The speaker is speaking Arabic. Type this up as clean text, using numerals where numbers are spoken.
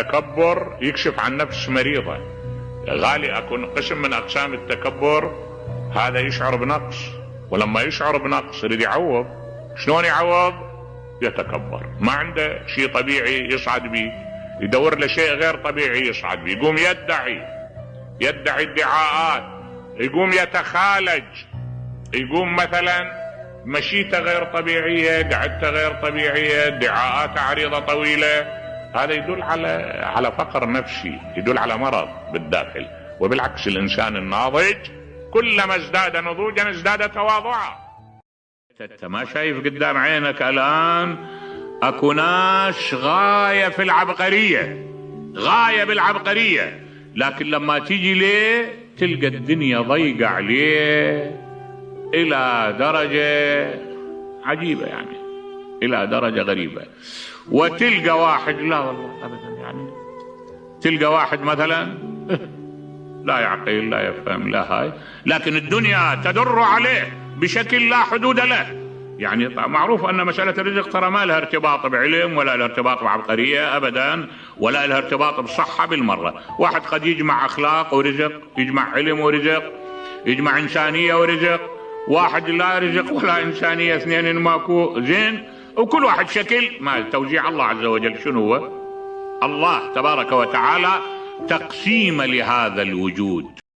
التكبر يكشف عن نفس مريضة. غالي أكون قسم من أقسام التكبر هذا يشعر بنقص، ولما يشعر بنقص يريد يعوض. شلون يعوض؟ يتكبر. ما عنده شيء طبيعي يصعد به، يدور له شيء غير طبيعي يصعد به، يقوم يدعي ادعاءات، يقوم يتخالج، يقوم مثلا مشيته غير طبيعية، قعدته غير طبيعية، ادعاءات عريضة طويلة. هذا يدل على فقر نفسي، يدل على مرض بالداخل. وبالعكس الإنسان الناضج كلما ازداد نضوجا ازداد تواضعا. انت ما شايف قدام عينك الآن اكو ناس غاية في العبقرية، غاية بالعبقرية، لكن لما تيجي ليه تلقى الدنيا ضيقة عليه إلى درجة عجيبة، يعني إلى درجة غريبة. وتلقى واحد لا والله أبدا، يعني تلقى واحد مثلا لا يعقل لا يفهم لا هاي، لكن الدنيا تدر عليه بشكل لا حدود له. يعني معروف أن مسألة الرزق ترى ما لها ارتباط بعلم ولا لها ارتباط بعبقرية أبدا، ولا لها ارتباط بصحة بالمرة. واحد قد يجمع أخلاق ورزق، يجمع علم ورزق، يجمع إنسانية ورزق. واحد لا رزق ولا إنسانية، اثنين ماكو زين، وكل واحد شكل ما توزيع الله عز وجل. شنو هو؟ الله تبارك وتعالى تقسيم لهذا الوجود،